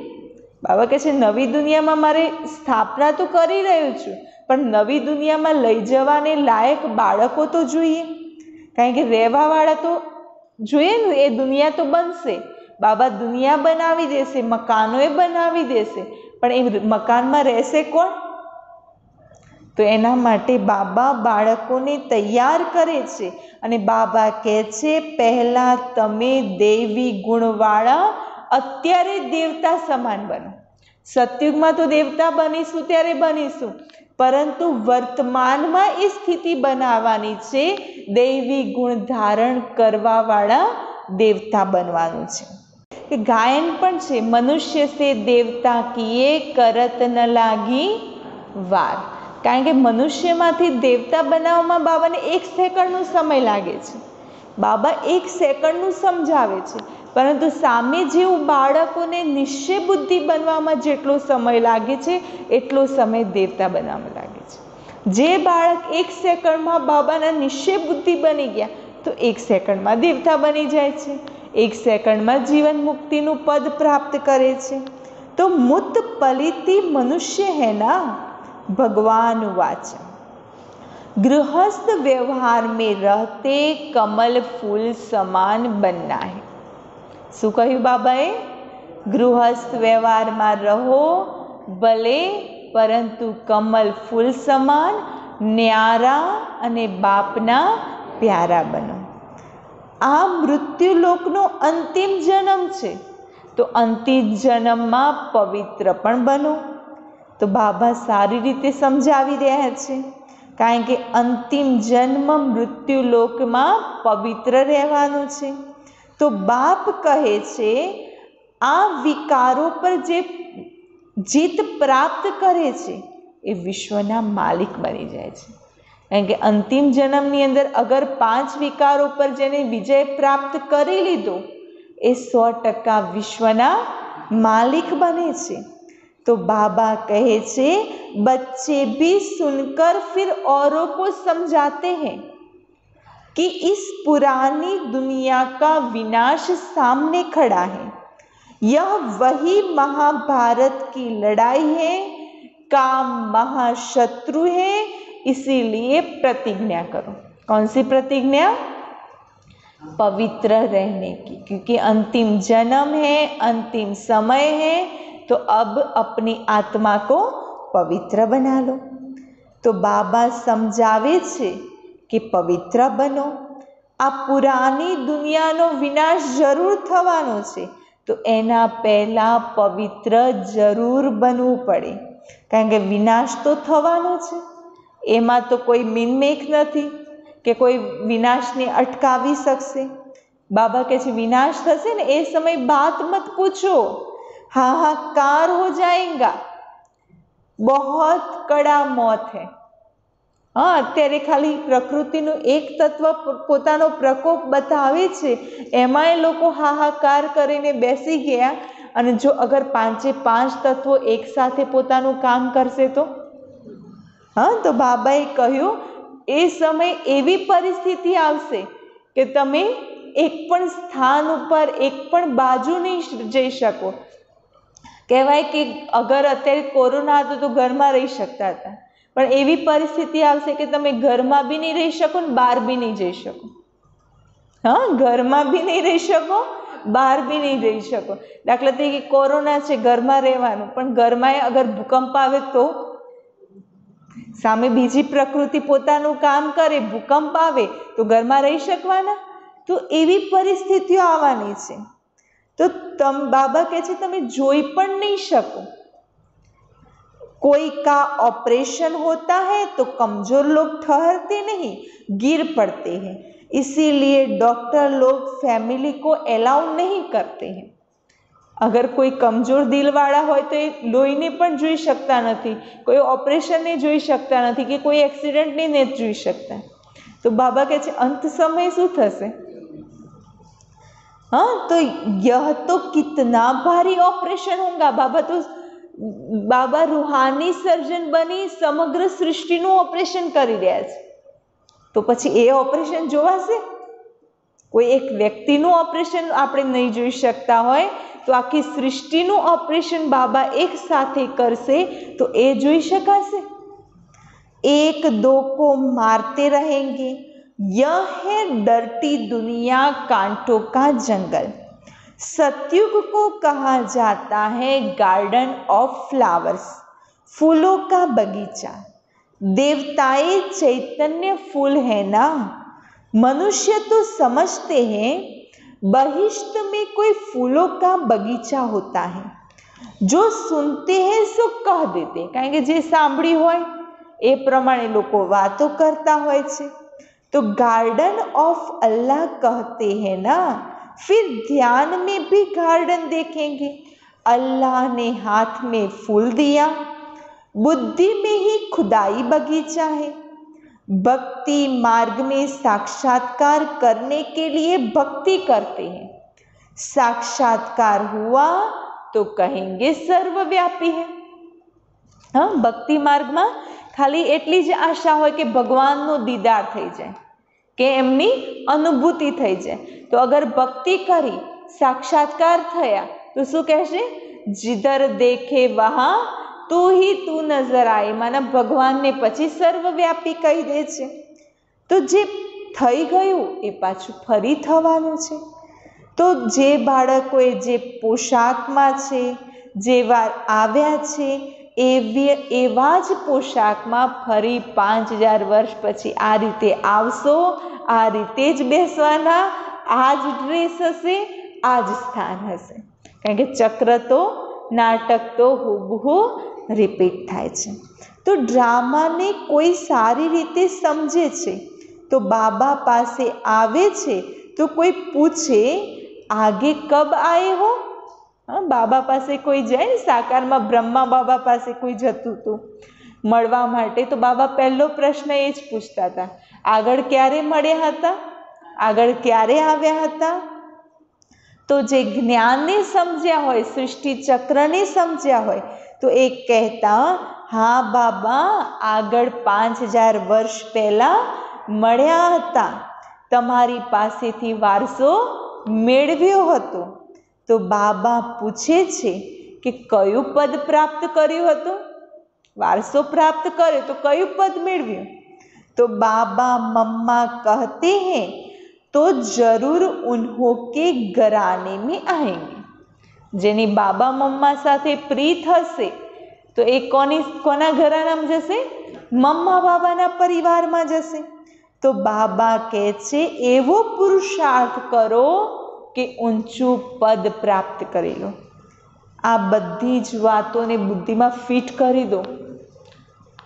बाबा कहे छे नवी दुनिया में मारे स्थापना तो करी रह्यो छुं, पण नवी दुनिया में लई जवाने लायक बाळको तो जोईए। कारण के रहेवावाळा तो जोईए ने, ए दुनिया तो बनशे। बाबा दुनिया बनावी देशे, मकानोय बनावी देशे, पण ए मकान में रहेशे कोण? तो एना माटे बाबा बाळकोने तैयार करे छे अने बाबा कहे छे पहला तमे देवी गुणवाळा अत्यारे देवता समान बनो। सतयुग में तो देवता बनीशुं त्यारे बनीशुं, परंतु वर्तमान में ए स्थिति बनावानी छे देवी गुण धारण करवावाळा देवता बनवानुं छे। गायन पण छे मनुष्य से देवता किए करत न लागी वार। कारण के मनुष्य मांथी देवता बनाववामां बाबाने 1 सेकंडनो समय लागे छे। बाबा 1 सेकंडनुं समझावे छे, परंतु सामे जेवुं बाळकोने निश्चय बुद्धि बनवामां जेटलो समय लागे छे एटलो समय देवता बनवामां लागे छे। जे बाळक 1 सेकंडमां बाबाना निश्चय बुद्धि बनी गया तो 1 सेकंडमां देवता बनी जाय छे। 1 सेकंडमां जीवन मुक्तिनुं पद प्राप्त करे छे। तो मुत पलिती मनुष्य है ना। भगवान वाच गृहस्थ व्यवहार में रहते कमल फूल समान बनना है। शू कह્યું बाबाए? गृहस्थ व्यवहार में रहो भले, परंतु कमल फूल समान न्यारा अने बापना प्यारा बनो। आ मृत्युलोकनो अंतिम जन्म छे, तो अंतिम जन्म में पवित्र पण बनो। તો બાબા સારી રીતે સમજાવી રહ્યા છે, કારણ કે અંતિમ જન્મ મૃત્યુલોકમાં પવિત્ર રહેવાનું છે. તો બાપ કહે છે આ વિકારો પર જે જીત પ્રાપ્ત કરે છે એ વિશ્વના માલિક બની જાય છે. કારણ કે અંતિમ જન્મની અંદર અગર 5 વિકારો પર જેને વિજય પ્રાપ્ત કરી લીધો એ 100% વિશ્વના मालिक बने छे. तो बाबा कहे छे बच्चे भी सुनकर फिर औरों को समझाते हैं कि इस पुरानी दुनिया का विनाश सामने खड़ा है. यह वही महाभारत की लड़ाई है, काम महाशत्रु है, इसीलिए प्रतिज्ञा करो. कौन सी प्रतिज्ञा? पवित्र रहने की, क्योंकि अंतिम जन्म है, अंतिम समय है, तो अब अपनी आत्मा को पवित्र बना लो. तो बाबा समझावे छे कि पवित्र बनो. आ पुरानी दुनियानो विनाश जरूर थवानो छे, तो एना पहला पवित्र जरूर बनवू पड़े. कारण के विनाश तो थवानो छे, एमां तो कोई मीनमेख नथी कि कोई विनाश ने अटकावी सकશે. बाबा कहे छे विनाश थशे ने ए समय बात मत पूछो, हाहाकार हो जाएगा, बहुत कड़ा मौत है. हाँ, अत्यारे खाली प्रकृतिનું एक तत्व પોતાનો પ્રકોપ બતાવે છે, એમાંય લોકો હાહાકાર કરીને બેસી ગયા. અને જો અગર 5 તત્વો એક સાથે પોતાનું કામ કરશે તો તો બાબાએ કહ્યું એ સમય એવી પરિસ્થિતિ આવશે કે તમે એક પણ સ્થાન ઉપર એક પણ બાજુ નહીં જઈ શકો. કહેવાય કે અગર અત્યારે કોરોના હતો તો ઘરમાં રહી શકતા હતા, પણ એવી પરિસ્થિતિ આવશે કે તમે ઘરમાં બી નહીં રહી શકો ને બહાર બી નહીં જઈ શકો. ઘરમાં બી નહીં રહી શકો, બહાર બી નહીં જઈ શકો. દાખલા તરીકે કોરોના છે, ઘરમાં રહેવાનું, પણ ઘરમાં અગર ભૂકંપ આવે તો સામે બીજી પ્રકૃતિ પોતાનું કામ કરે, ભૂકંપ આવે તો ઘરમાં રહી શકવાના? તો એવી પરિસ્થિતિઓ આવવાની છે. तो बाबा कहे छे तमे जोई पण नहीं शको. कोई का ऑपरेशन होता है तो कमजोर लोग ठहरते नहीं, गिर पड़ते हैं. इसीलिए डॉक्टर लोग फैमिली को अलाउ नहीं करते हैं. अगर कोई कमजोर दिल वाला होय तो लोही ने पण जोई शकता नथी, कोई ऑपरेशन ने जोई शकता नथी, कि कोई एक्सिडेंट ने नहीं जोई शकता. तो बाबा कहे छे अंत समय शुं थशे? तो यह तो कितना भारी ऑपरेशन होगा. बाबा रूहानी सर्जन बनी समग्र सृष्टिનું ऑपरेशन કરી રહ્યા છે. તો પછી એ ऑपरेशन જોવાશે? કોઈ એક વ્યક્તિનું ऑपरेशन આપણે નહીં જોઈ શકતા હોય તો આખી સૃષ્ટિનું ऑपरेशन બાબા એક સાથે કરશે તો એ જોઈ શકાશે? एक दो को मारते रहेंगे, यह है डरती दुनिया, कांटों का जंगल. सतयुग को कहा जाता है गार्डन ऑफ फ्लावर्स, फूलों का बगीचा. देवताएं चैतन्य फूल है ना. मनुष्य तो समझते हैं बहिष्ठ में कोई फूलों का बगीचा होता है. जो सुनते हैं सो कह देते, कारण के जे सांभळी होय ए प्रमाणे लोको वातो करता होय छे. तो गार्डन ऑफ अल्लाह कहते हैं ना, फिर ध्यान में भी गार्डन देखेंगे. अल्लाह ने हाथ में फूल दिया, बुद्धि में ही खुदाई बगीचा है. भक्ति मार्ग में साक्षात्कार करने के लिए भक्ति करते हैं. साक्षात्कार हुआ तो कहेंगे सर्वव्यापी है. भक्ति मार्ग में खाली एटली ज आशा होय कि भगवाननो दीदार थई जाए, कि एमनी अनुभूति थई जाए. तो अगर भक्ति करी, साक्षात्कार थया तो शुं कहेशे? जिधर देखे वहां तू ही तू नजर आए. माना भगवान ने पछी सर्वव्यापी कही दे छे. तो जे थई गयुं ए पाछुं फरी थवानुं छे. तो जे बाळकोए जे पोशाकमां छे, जेवा आव्या छे एवा ज पोशाकमां फरी 5000 वर्ष पछी आ रीते आवशो, आ रीते ज बेसवाना, आज ड्रेस हशे, आज स्थान हशे. कारण के चक्र तो नाटक तो हुबहू રિપીટ થાય છે। તો ડ્રામાને કોઈ સારી રીતે સમજે છે તો બાબા પાસે આવે છે તો કોઈ પૂછે આગે કબ આए हो। બાબા પાસે કોઈ જાય ને, સાકારમાં બ્રહ્મા બાબા પાસે કોઈ જતું હતું મળવા માટે, તો બાબા પહેલો પ્રશ્ન એ જ પૂછતા હતા, આગળ ક્યારે મળ્યા હતા, આગળ ક્યારે આવ્યા હતા। તો જે જ્ઞાનને સમજ્યા હોય, સૃષ્ટિ ચક્રને સમજ્યા હોય તો એ કહેતા, હા બાબા આગળ 5000 વર્ષ પહેલાં મળ્યા હતા, તમારી પાસેથી વારસો મેળવ્યો હતો। તો બાબા પૂછે છે કે કયું પદ પ્રાપ્ત કર્યું હતું, વારસો પ્રાપ્ત કર્યો તો કયું પદ મેળવ્યું। તો બાબા મમ્મા કહતે हैं तो जरूर उन्हों के घराने में आएंगे। જેની બાબા મમ્મા સાથે પ્રીત હશે તો એ કોના ઘરાનામાં જશે, મમ્મા બાબાના પરિવારમાં જશે। તો બાબા કહે છે એવો પુરુષાર્થ કરો કે ઊંચું પદ પ્રાપ્ત કરી લો। આ બધી જ વાતોને બુદ્ધિમાં ફિટ કરી દો।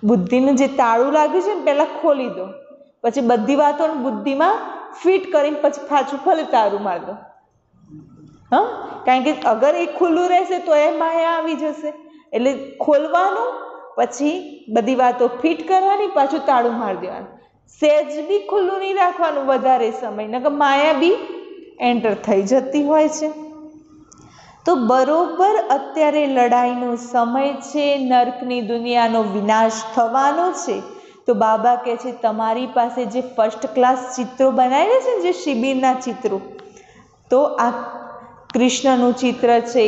બુદ્ધિનું જે તાળું લાગ્યું છે ને પહેલાં ખોલી દો, પછી બધી વાતોને બુદ્ધિમાં ફિટ કરીને પછી પાછું ફરી તાળું મારી દો। કારણ કે અગર એ ખુલ્લું રહેશે તો એ માયા આવી જશે, એટલે ખોલવાનું, પછી બધી વાતો ફિટ કરવાની, પાછું તાળું મારી દેવાનું। સહેજ બી ખુલ્લું નહીં રાખવાનું વધારે સમય, નકર માયા બી એન્ટર થઈ જતી હોય છે। તો બરોબર અત્યારે લડાઈનો સમય છે, નર્કની દુનિયાનો વિનાશ થવાનો છે। તો બાબા કહે છે તમારી પાસે જે ફર્સ્ટ ક્લાસ ચિત્રો બનાવ્યા છે ને, જે શિબિરના ચિત્રો, તો આ કૃષ્ણનું ચિત્ર છે,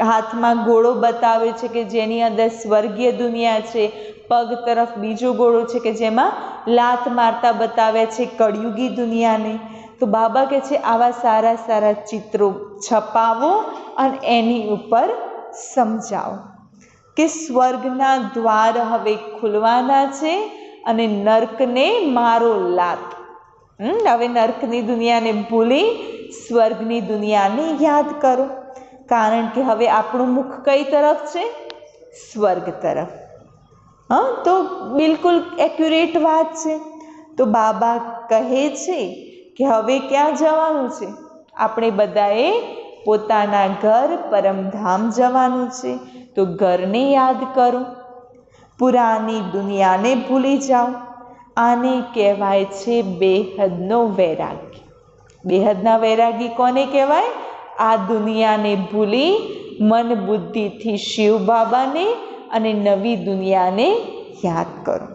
હાથમાં ઘોડો બતાવે છે કે જેની અંદર સ્વર્ગીય દુનિયા છે, પગ તરફ બીજો ઘોડો છે કે જેમાં લાત મારતા બતાવ્યા છે કળિયુગી દુનિયાને। તો બાબા કહે છે આવા સારા સારા ચિત્રો છપાવો અને એની ઉપર સમજાવો કે સ્વર્ગના દ્વાર હવે ખુલવાના છે અને નર્કને મારો લાત। હવે નર્કની દુનિયાને ભૂલી સ્વર્ગની દુનિયાને યાદ કરો, કારણ કે હવે આપણું મુખ કઈ તરફ છે, સ્વર્ગ તરફ। તો બિલકુલ એક્યુરેટ વાત છે। તો બાબા કહે છે કે હવે ક્યાં જવાનું છે, આપણે બધાએ પોતાના ઘર પરમધામ જવાનું છે। તો ઘરને યાદ કરો, પુરાની દુનિયાને ભૂલી જાઓ। આને કહેવાય છે બેહદનો વૈરાગ્ય। બેહદના વૈરાગી કોને કહેવાય? આ દુનિયાને ભૂલી મન બુદ્ધિથી શિવ બાબાને અને નવી દુનિયાને યાદ કરો।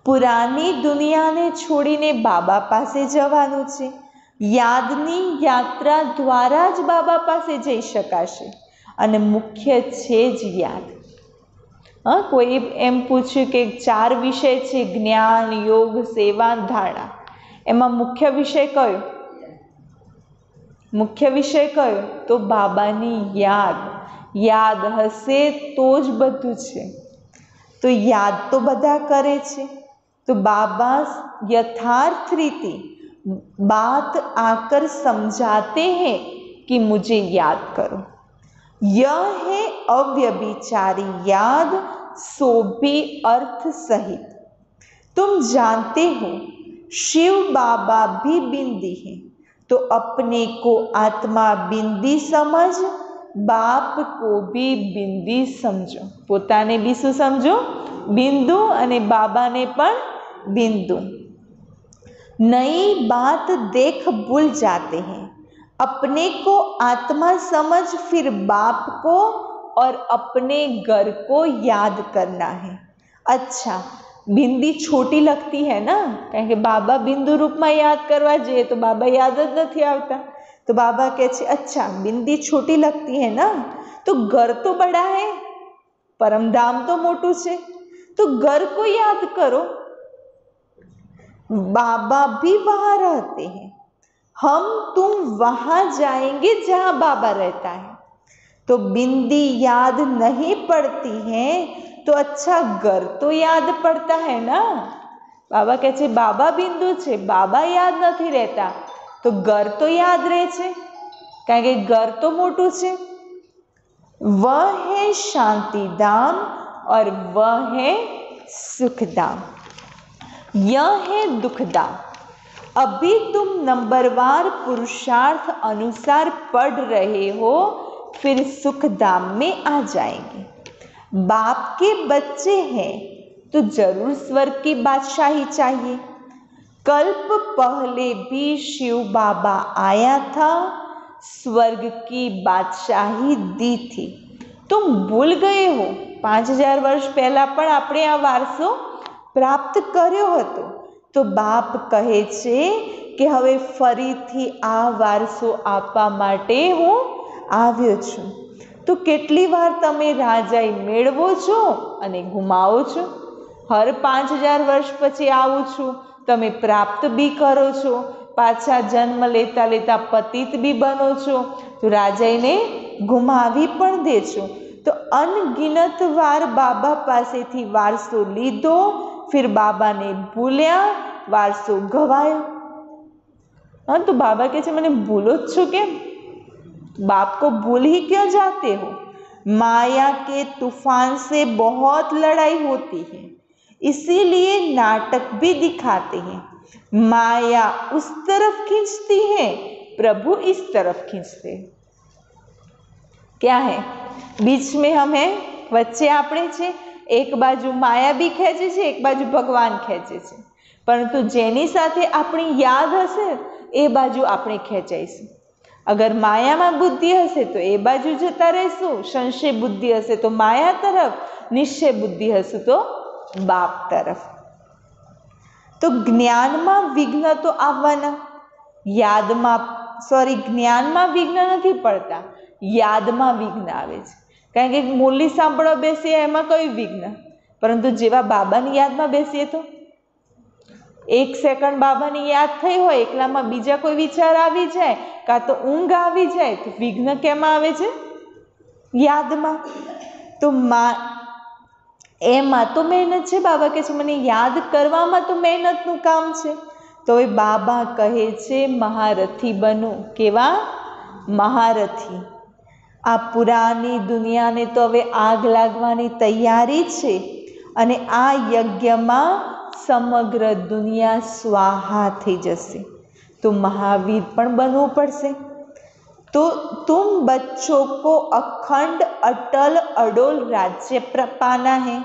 પુરાની દુનિયાને છોડીને બાબા પાસે જવાનું છે। યાદની યાત્રા દ્વારા જ બાબા પાસે જઈ શકાશે અને મુખ્ય છે જ યાદ। કોઈ એમ પૂછ્યું કે 4 વિષય છે, જ્ઞાન, યોગ, સેવા, ધારણા, એમાં મુખ્ય વિષય કયો? મુખ્ય વિષય કયો? તો બાબાની યાદ। યાદ હશે તો જ બધું છે। તો યાદ તો બધા કરે છે। તો બાબા यथार्थ रीति बात आकर समझाते हैं कि मुझे याद करो। यह है अव्यभिचारी याद, सो भी अर्थ सहित। तुम जानते हो शिव बाबा भी बिंदी है, तो अपने को आत्मा बिंदी समझ, बाप को भी बिंदी समझो। પોતાને બી શું સમજો? બિંદુ, અને બાબાને પણ बिंदु। नई बात देख भूल जाते हैं, अपने को आत्मा समझ फिर बाप को और अपने घर को याद करना है। अच्छा, बिंदी छोटी लगती है ना, કારણ કે બાબા બિંદુ રૂપમાં યાદ કરવા જઈએ તો બાબા યાદ જ નથી આવતા। તો બાબા કહે છે अच्छा बिंदी छोटी लगती है ना, तो घर तो बड़ा है, परमधाम तो मोटू છે, तो घर को याद करो। बाबा भी वहाँ रहते हैं, हम तुम वहाँ जाएंगे जहाँ बाबा रहता है। तो बिंदी याद नहीं पड़ती है तो अच्छा घर तो याद पड़ता है ना। बाबा કહે છે બાબા બિંદુ છે, બાબા યાદ નથી રહેતા, તો ઘર તો યાદ રહે છે, કારણ કે ઘર તો મોટું છે। वह है शांति धाम और वह है सुख धाम। यह है दुख धाम। अभी तुम नंबरवार पुरुषार्थ अनुसार पढ़ रहे हो, फिर सुख धाम में आ जाएंगे। बाप के बच्चे हैं तो जरूर स्वर्ग की बादशाही चाहिए। कल्प पहले भी शिव बाबा आया था, स्वर्ग की बादशाही दी थी। तुम भूल गए हो 5000 वर्ष पहला पण આપણે આ વારસો પ્રાપ્ત કર્યો હતો। તો બાપ કહે છે કે હવે ફરીથી આ વારસો આપવા માટે હું આવ્યો છું। તો કેટલી વાર તમે રાજાઈ મેળવો છો અને ગુમાવો છો। હર 5000 વર્ષ પછી આવું છું, તમે પ્રાપ્ત બી કરો છો, પાછા જન્મ લેતા લેતા પતિત બી બનો છો, તો રાજાઈને ગુમાવી પણ દે છો। તો અનગિનત વાર બાબા પાસેથી વારસો લીધો, फिर बाबा ने भूल्या, वारसो गवायो। हाँ, तो बाबा कहते मैंने भूलो छो केम? बाप को भूल ही क्यों जाते हो? माया के तूफान से बहुत लड़ाई होती है, इसीलिए नाटक भी दिखाते हैं। माया उस तरफ खींचती है, प्रभु इस तरफ खींचते हैं। क्या है? बीच में हम हैं, वच्चे आपणे छे। एक बाजू माया भी खेंचे छे, एक बाजू भगवान खेंचे छे, परंतु जेनी साथे आपणी याद हशे ए बाजू आपणे खेंचाईशुं। अगर माया में बुद्धि हशे तो ए बाजू जता रहीशुं, संशय बुद्धि हशे तो माया तरफ, निश्चय बुद्धि हशे तो बाप तरफ। तो ज्ञान में विघ्न तो आववाना, याद में ज्ञान में विघ्न नहीं पड़ता, याद में विघ्न आवे छे। कारण के मुरली सांभळवा बेसीए एमां कई विघ्न, परंतु जेवा बाबानी याद में बेसीए तो 1 सेकंड बाबानी याद थई होय, एकलामां बीजा कोई विचार आवी जाए, का तो ऊंघ आवी जाए, तो विघ्न केमां आवे छे? याद में। तो एमां तो मेहनत छे। बाबा कहे छे मने याद करवामां तो मेहनतनुं काम छे। तो ए बाबा कहे छे महारथी बनो। केवा? महारथी। आ पुरानी दुनिया ने तो हवे आग लागवानी तैयारी छे अने आ यज्ञ में समग्र दुनिया स्वाहा थई जशे। तो महावीर पण बनवू पड़शे। तो तुम बच्चों को अखंड अटल अडोल राज्य पाना है।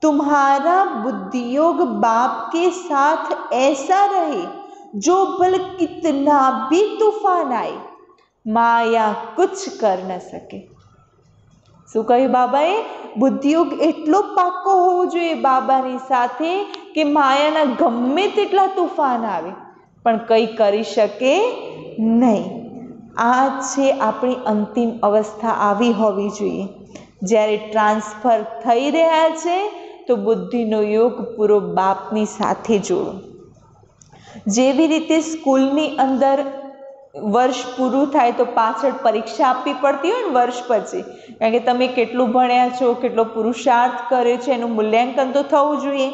तुम्हारा बुद्धियोग बाप के साथ ऐसा रहे जो भले कितना भी तूफान आए, माया कुछ कर न सके। શું કહ્યું બાબાએ? બુદ્ધિયોગ એટલો પાકો હોવો જોઈએ બાબાની સાથે કે માયાના ગમે તેટલા તૂફાન આવે પણ કંઈ કરી શકે નહીં। આ છે આપણી અંતિમ અવસ્થા આવી હોવી જોઈએ। જ્યારે ટ્રાન્સફર થઈ રહ્યા છે તો બુદ્ધિનો યોગ પૂરો બાપની સાથે જોડો। જેવી રીતે સ્કૂલની અંદર वर्ष पूरु थाय तो पाछळ परीक्षा आपवी पड़ती होय ने वर्ष पछी, कारण के तमे केटलुं भण्या छो, केटलो पुरुषार्थ कर्यो छे एनुं मूल्यांकन तो थवुं जोईए।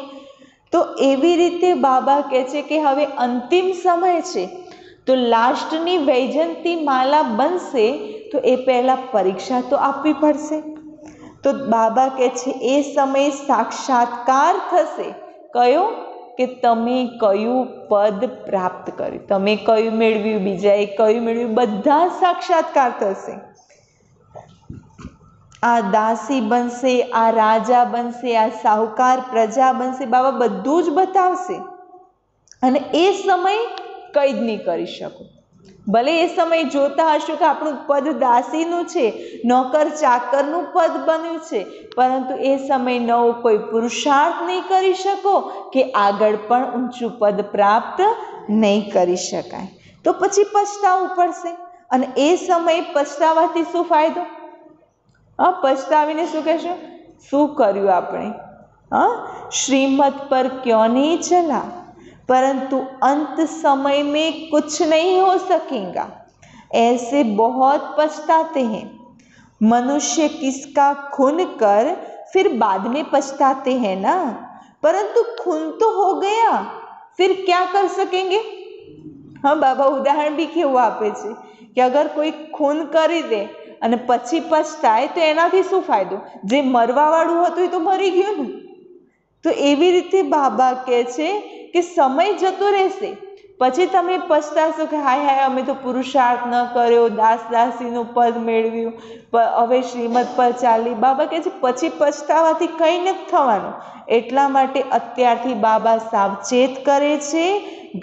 तो एवी रीते बाबा कहे छे के हवे अंतिम समय छे, तो लास्टनी वैजंती माला बनशे तो ए पहेला परीक्षा तो आपवी पड़शे। तो बाबा कहे छे ए समय साक्षात्कार थशे। कयो? કે તમે કયું પદ પ્રાપ્ત કર્યું, તમે કયું મેળવ્યું, બીજાએ કયું મેળવ્યું, બધા સાક્ષાત્કાર થશે। આ દાસી બનશે, આ રાજા બનશે, આ સાહુકાર પ્રજા બનશે, બાબા બધું જ બતાવશે। અને એ સમય કંઈ જ નહીં કરી શકો। ભલે એ સમય જોતા હશો કે આપણું પદ દાસીનું છે, નોકર ચાકરનું પદ બન્યું છે, પરંતુ એ સમય નવો કોઈ પુરુષાર્થ નહીં કરી શકો કે આગળ પણ ઊંચું પદ પ્રાપ્ત નહીં કરી શકાય। તો પછી પછતાવું પડશે। અને એ સમય પછતાવાથી શું ફાયદો? પછતાવીને શું કહેશો? શું કર્યું આપણે? श्रीमत पर क्यों नहीं चला, परंतु अंत समय में कुछ नहीं हो सकेगा, ऐसे बहुत पछताते हैं। मनुष्य किसका खून कर फिर बाद में पछताते हैं ना, परंतु खून तो हो गया, फिर क्या कर सकेंगे? हाँ बाबा उदाहरण भी केवुं आपे छे कि अगर कोई खून करी दे અને પછી પછતાય તો એનાથી શું ફાયદો? જે મરવાવાળું હતું એ તો મરી ગયું ને. તો એવી રીતે બાબા કહે છે કે સમય જતો રહેશે, પછી તમે પછતાશો કે હાય હાય અમે તો પુરુષાર્થ ન કર્યો, દાસ દાસીનું પદ મેળવ્યું, હવે શ્રીમદ પર ચાલી. બાબા કહે છે પછી પછતાવાથી કંઈ નથી થવાનું. એટલા માટે અત્યારથી બાબા સાવચેત કરે છે,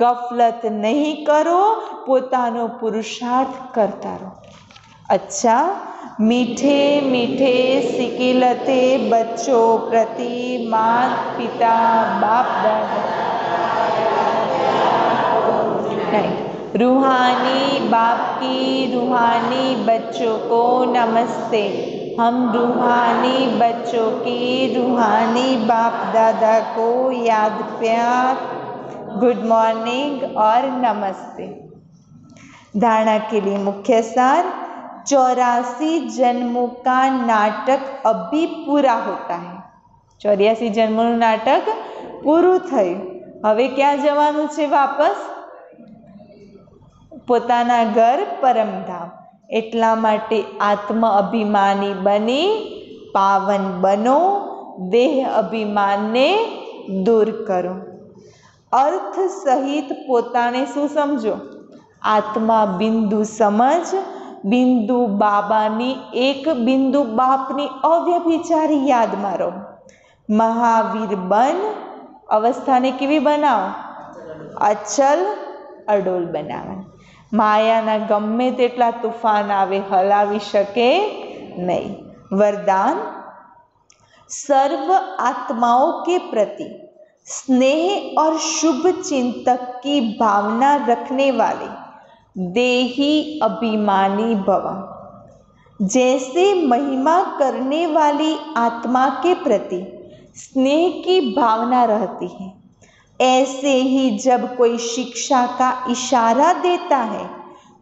ગફલત નહીં કરો, પોતાનો પુરુષાર્થ કરતા રહો. अच्छा, मीठे मीठे सिकिलते बच्चों प्रति मात पिता बाप दादा नहीं, रूहानी बाप की रूहानी बच्चों को नमस्ते. हम रूहानी बच्चों की रूहानी बाप दादा को याद प्यार, गुड मॉर्निंग और नमस्ते. धारणा के लिए मुख्य सार, 84 जन्मों का नाटक अभी पूरा होता है. 84 जन्मों नाटक पूરું થયું. હવે ક્યાં જવાનું છે? વાપસ પોતાના ઘર પરમધામ. એટલા માટે આત્મ અભિમાની બની પાવન બનો, દેહ અભિમાનને દૂર કરો. અર્થ સહિત પોતાને શું સમજો? આત્મા બિંદુ સમજ, બિંદુ બાબાની, એક બિંદુ બાપની અવ્યભિચારી યાદમાં રહો. મહાવીર બન, અવસ્થાને કેવી બનાવો? અચલ અડોલ બનાવવાની. માયાના ગમે તેટલા તુફાન આવે હલાવી શકે नहीं. वरदान, सर्व आत्माओं के प्रति स्नेह और शुभ चिंतक की भावना रखने वाले देही अभिमानी भव. जैसे महिमा करने वाली आत्मा के प्रति स्नेह की भावना रहती है, ऐसे ही जब कोई शिक्षा का इशारा देता है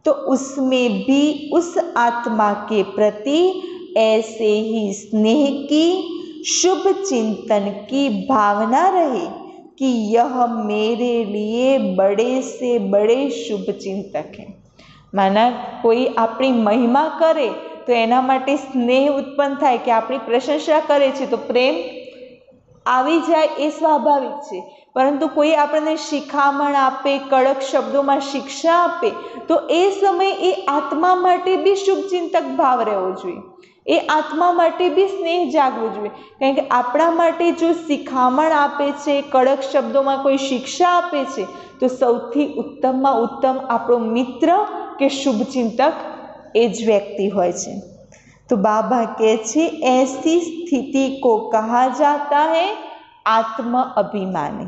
तो उसमें भी उस आत्मा के प्रति ऐसे ही स्नेह की, शुभ चिंतन की भावना रहे कि यह मेरे लिए बड़े से बड़े शुभ चिंतक है. माना कोई अपनी महिमा करे तो एना माटे स्नेह उत्पन्न थाय कि अपनी प्रशंसा करे छे तो प्रेम आवी जाए, ए स्वाभाविक छे. परंतु कोई आपने शिखामण आपे, कड़क शब्दों में शिक्षा आपे तो ए समय ए आत्मा माटे भी शुभ चिंतक भाव रहेवो जोईए. ए आत्मा माटे भी स्नेह जागवो जोईए. कारण के आपणा माटे जो शिखामण आपे छे, कड़क शब्दों में कोई शिक्षा आपे छे तो सौथी उत्तम में उत्तम आपणो मित्र के शुभ चिंतक ए ज व्यक्ति होय छे. तो बाबा कहे छे ऐसी स्थिति को कहा जाता है आत्म अभिमानी.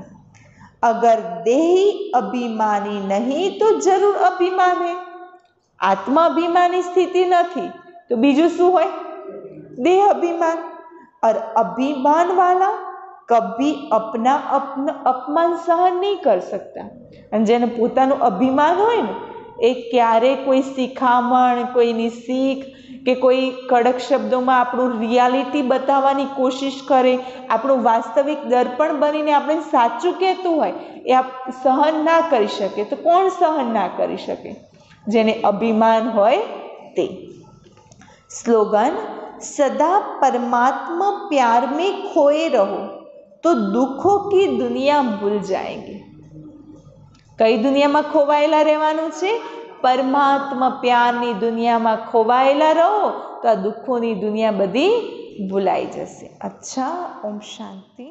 अगर देही अभिमानी नहीं तो जरूर अभिमान है. आत्मा अभिमानी स्थिति नहीं तो बीजू शू होय? देह अभिमान. और अभिमान वाला कभी अपना अपमान सहन नहीं कर सकता. અને જેને પોતાનું અભિમાન હોય ને એ ક્યારે કોઈ શિખામણ, કોઈની શીખ કે કોઈ કડક શબ્દોમાં આપણું રિયાલિટી બતાવવાની કોશિશ કરે, આપણું વાસ્તવિક દર્પણ બનીને આપણે સાચું કહેતું હોય એ સહન ના કરી શકે. તો કોણ સહન ના કરી શકે? જેને અભિમાન હોય તે. स्लोगन, सदा परमात्मा प्यार में खोए रहो तो दुखों की दुनिया भूल जाएगी. कई दुनिया में खोवायेला रहेवानुं छे? परमात्मा प्यारनी दुनिया में खोवायेला रहो तो आ दुखोनी दुनिया बधी भूलाई जशे. अच्छा, ओम शांति.